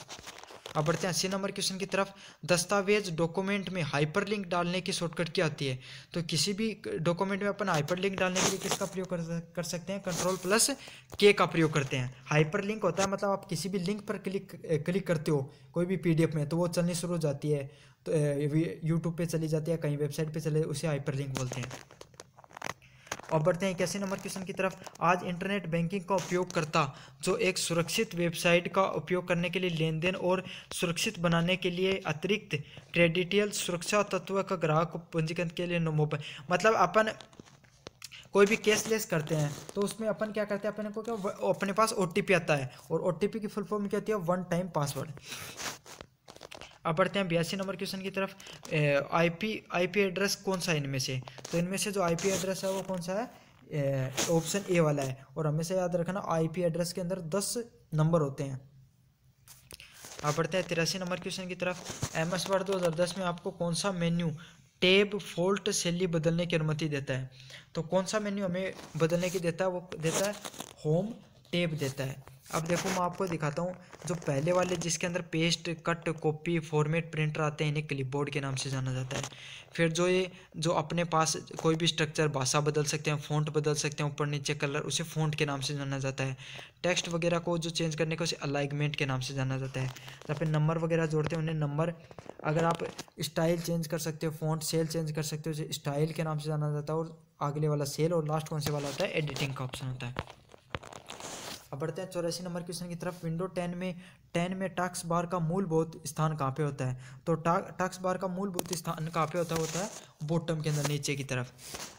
अब बढ़ते हैं 80 नंबर क्वेश्चन की तरफ। दस्तावेज डॉक्यूमेंट में हाइपरलिंक डालने की शॉर्टकट क्या आती है? तो किसी भी डॉक्यूमेंट में अपन हाइपरलिंक डालने के लिए किसका प्रयोग कर सकते हैं? Ctrl+K का प्रयोग करते हैं। हाइपरलिंक होता है मतलब आप किसी भी लिंक पर क्लिक करते हो कोई भी PDF में, तो वो चलनी शुरू हो जाती है। तो यूट्यूब पे चली जाती है, कहीं वेबसाइट पे चले, उसे हाइपरलिंक बोलते हैं। और बढ़ते हैं 81 नंबर क्वेश्चन की तरफ। आज इंटरनेट बैंकिंग का उपयोग करता जो एक सुरक्षित वेबसाइट का उपयोग करने के लिए लेनदेन और सुरक्षित बनाने के लिए अतिरिक्त क्रेडिटियल सुरक्षा तत्व का ग्राहक पंजीकरण के लिए मोबाइल, मतलब अपन कोई भी कैशलेस करते हैं तो उसमें अपन क्या करते हैं? अपने को क्या, अपने पास OTP आता है, और OTP की फुल फॉर्म क्या होती है? One time password. अब बढ़ते हैं 82 नंबर क्वेश्चन की तरफ। IP एड्रेस कौन सा है इनमें से? तो इनमें से जो IP एड्रेस है वो कौन सा है? ऑप्शन ए वाला है। और हमेशा याद रखना IP एड्रेस के अंदर 10 नंबर होते हैं। अब बढ़ते हैं 83 नंबर क्वेश्चन की तरफ। MS वर्ड 2010 में आपको कौन सा मेन्यू टैब फोल्ट शैली बदलने की अनुमति देता है? तो कौन सा मेन्यू हमें बदलने की देता है? वो देता है होम, टेप देता है। अब देखो मैं आपको दिखाता हूँ, जो पहले वाले जिसके अंदर paste, cut, copy, format, printer आते हैं, इन्हें क्लिपबोर्ड के नाम से जाना जाता है। फिर जो अपने पास कोई भी स्ट्रक्चर, भाषा बदल सकते हैं, फ़ॉन्ट बदल सकते हैं, ऊपर नीचे कलर, उसे फ़ॉन्ट के नाम से जाना जाता है। टेक्स्ट वगैरह को जो चेंज करने का, उसे अलाइनमेंट के नाम से जाना जाता है। जहाँ पे नंबर वगैरह जोड़ते हैं उन्हें नंबर, अगर आप स्टाइल चेंज कर सकते हो, फ़ॉन्ट सेल चेंज कर सकते हो, उसे स्टाइल के नाम से जाना जाता है। और अगले वाला सेल, और लास्ट कौन से वाला होता है, एडिटिंग का ऑप्शन होता है। अब बढ़ते हैं 84 नंबर क्वेश्चन की तरफ। विंडो 10 में टास्क बार का मूलभूत स्थान कहाँ पे होता है? तो टास्क बार का मूलभूत स्थान कहाँ पे होता है बॉटम के अंदर, नीचे की तरफ।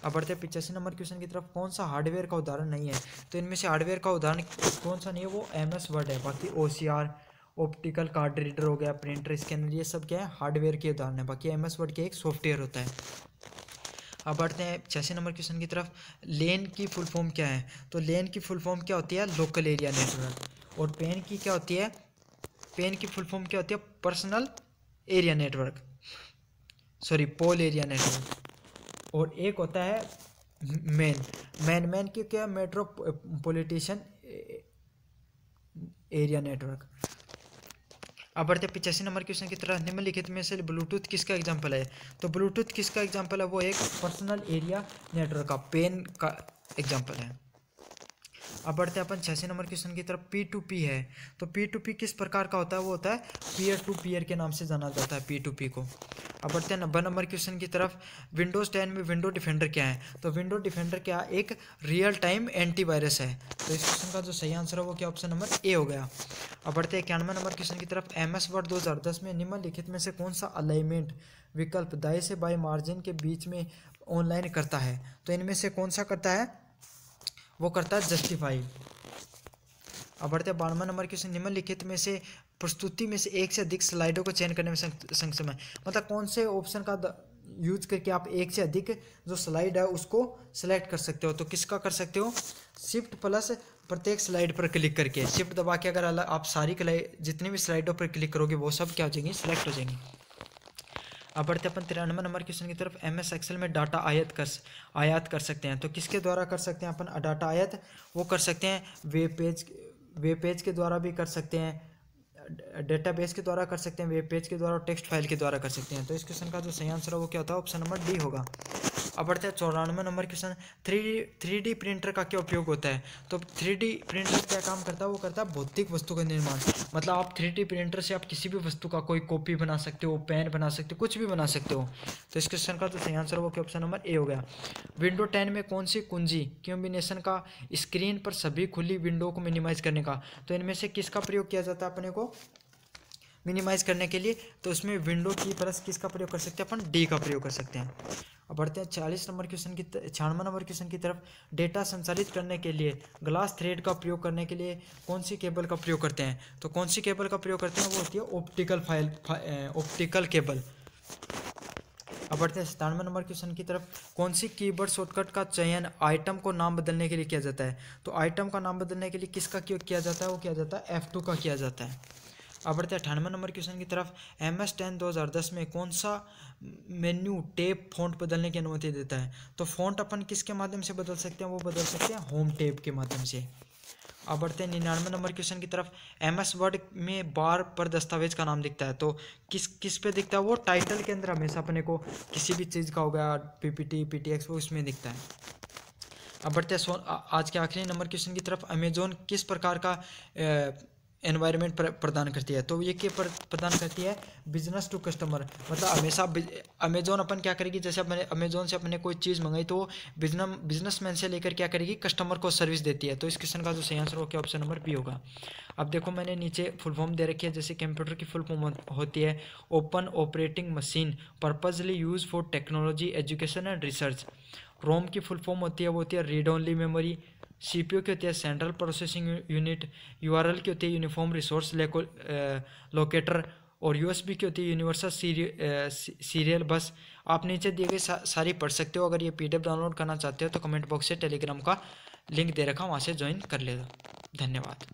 अब बढ़ते हैं 85 नंबर क्वेश्चन की तरफ। कौन सा हार्डवेयर का उदाहरण नहीं है? तो इनमें से हार्डवेयर का उदाहरण कौन सा नहीं है? वो MS वर्ड है। बाकी OCR, ऑप्टिकल कार्ड रीडर हो गया, प्रिंटर, स्कैनर, ये सब क्या है, हार्डवेयर के उदाहरण है। बाकी MS वर्ड के एक सॉफ्टवेयर होता है। अब बढ़ते हैं 86 नंबर क्वेश्चन की तरफ। लेन की फुल फॉर्म क्या है? तो लेन की फुल फॉर्म क्या होती है? Local area network. और पेन की क्या होती है? पेन की फुल फॉर्म क्या होती है? पर्सनल एरिया नेटवर्क, सॉरी, पोल एरिया नेटवर्क। और एक होता है मैन की क्या? Metropolitan area network. अब बढ़ते 85 नंबर क्वेश्चन की तरह। निम्नलिखित में से ब्लूटूथ किसका एग्जांपल है? तो ब्लूटूथ किसका एग्जांपल है? वो एक पर्सनल एरिया नेटवर्क का, पेन का एग्जांपल है। अब बढ़ते हैं अपन 86 नंबर क्वेश्चन की तरफ। P2P है, तो P2P किस प्रकार का होता है? वो होता है पीयर टू पीयर के नाम से जाना जाता है P2P को। अब बढ़ते हैं 90 नंबर क्वेश्चन की तरफ। विंडोज़ 10 में विंडो डिफेंडर क्या है? तो विंडो डिफेंडर क्या? एक रियल टाइम एंटीवायरस है। तो इस क्वेश्चन का जो सही आंसर है वो क्या? ऑप्शन नंबर ए हो गया। अब बढ़ते हैं 91 नंबर क्वेश्चन की तरफ। MS वर्ड 2010 में निम्नलिखित में से कौन सा अलाइनमेंट विकल्प दाएं से बाएं मार्जिन के बीच में ऑनलाइन करता है? तो इनमें से कौन सा करता है? वो करता है जस्टिफाई। अब बढ़ते हैं 92 नंबर क्वेश्चन। निम्नलिखित में से प्रस्तुति में से एक से अधिक स्लाइडों को चयन करने में सक्षम है। मतलब कौन से ऑप्शन का यूज करके आप एक से अधिक जो स्लाइड है उसको सिलेक्ट कर सकते हो? तो किसका कर सकते हो? शिफ्ट प्लस प्रत्येक स्लाइड पर क्लिक करके, शिफ्ट दबा के अगर आप सारी जितनी भी स्लाइडों पर क्लिक करोगे वो सब क्या हो जाएंगी? सिलेक्ट हो जाएंगी। अब बढ़ते अपन 93 नंबर क्वेश्चन की तरफ। MS एक्सेल में डाटा आयात कर सकते हैं, तो किसके द्वारा कर सकते हैं अपन डाटा आयात? वो कर सकते हैं वेब पेज के द्वारा भी कर सकते हैं, डेटाबेस के द्वारा कर सकते हैं, वेब पेज के द्वारा और टेक्स्ट फाइल के द्वारा कर सकते हैं। तो इस क्वेश्चन का जो सही आंसर है वो क्या होता है? ऑप्शन नंबर डी होगा। अब बढ़ते हैं 94 नंबर क्वेश्चन। 3D प्रिंटर का क्या उपयोग होता है? तो 3D प्रिंटर क्या काम करता है? वो करता है भौतिक वस्तु का निर्माण। मतलब आप 3D प्रिंटर से आप किसी भी वस्तु का कोई कॉपी बना सकते हो, पेन बना सकते हो, कुछ भी बना सकते हो। तो इस क्वेश्चन का जो सही आंसर है वो क्या? ऑप्शन नंबर ए हो गया। विंडो 10 में कौन सी कुंजी कॉम्बिनेशन का स्क्रीन पर सभी खुली विंडो को मिनिमाइज करने का? तो इनमें से किसका प्रयोग किया जाता है अपने को मिनिमाइज करने के लिए? तो उसमें विंडो की प्लस किसका प्रयोग कर सकते हैं अपन? डी का प्रयोग कर सकते हैं। अब बढ़ते हैं 96 नंबर क्वेश्चन की तरफ। डेटा संचालित करने के लिए ग्लास थ्रेड का प्रयोग करने के लिए कौन सी केबल का प्रयोग करते हैं? तो कौन सी केबल का प्रयोग करते हैं? वो होती है ऑप्टिकल केबल। अब बढ़ते हैं 97 नंबर क्वेश्चन की तरफ। कौन सी कीबोर्ड शॉर्टकट का चयन आइटम को नाम बदलने के लिए किया जाता है? तो आइटम का नाम बदलने के लिए किसका किया जाता है? वो किया जाता है F2 का किया जाता है। अब बढ़ते हैं 98 नंबर क्वेश्चन की तरफ। MS 10 2010 में कौन सा मेन्यू टैब फॉन्ट बदलने की अनुमति देता है? तो फॉन्ट अपन किसके माध्यम से बदल सकते हैं? वो बदल सकते हैं होम टैब के माध्यम से। अब बढ़ते हैं 99 नंबर क्वेश्चन की तरफ। MS वर्ड में बार पर दस्तावेज का नाम दिखता है, तो किस पे दिखता है? वो टाइटल के अंदर हमेशा अपने को किसी भी चीज़ का हो गया, PPT PTX, वो उसमें दिखता है। अब बढ़ते हैं आज के आखिरी नंबर क्वेश्चन की तरफ। अमेजोन किस प्रकार का एनवायरनमेंट प्रदान करती है? तो ये क्या प्रदान करती है? Business to customer. मतलब हमेशा अमेजोन अपन क्या करेगी? जैसे अपने अमेजोन से अपने कोई चीज़ मंगाई तो बिजनेसमैन से लेकर क्या करेगी? कस्टमर को सर्विस देती है। तो इस क्वेश्चन का जो सही आंसर हो क्या? ऑप्शन नंबर बी होगा। अब देखो मैंने नीचे फुल फॉर्म दे रखी है। जैसे कंप्यूटर की फुल फॉर्म होती है open operating machine purposely use for technology education and research. ROM की फुल फॉर्म होती है वो होती है रीड ओनली मेमोरी। CPU की होती है सेंट्रल प्रोसेसिंग यूनिट। URL की होती है यूनिफॉर्म रिसोर्स लोकेटर। और USB की होती है यूनिवर्सल सीरियल बस। आप नीचे दिए गए सारी पढ़ सकते हो। अगर ये PDF डाउनलोड करना चाहते हो तो कमेंट बॉक्स से टेलीग्राम का लिंक दे रखा, वहाँ से ज्वाइन कर लेना। धन्यवाद।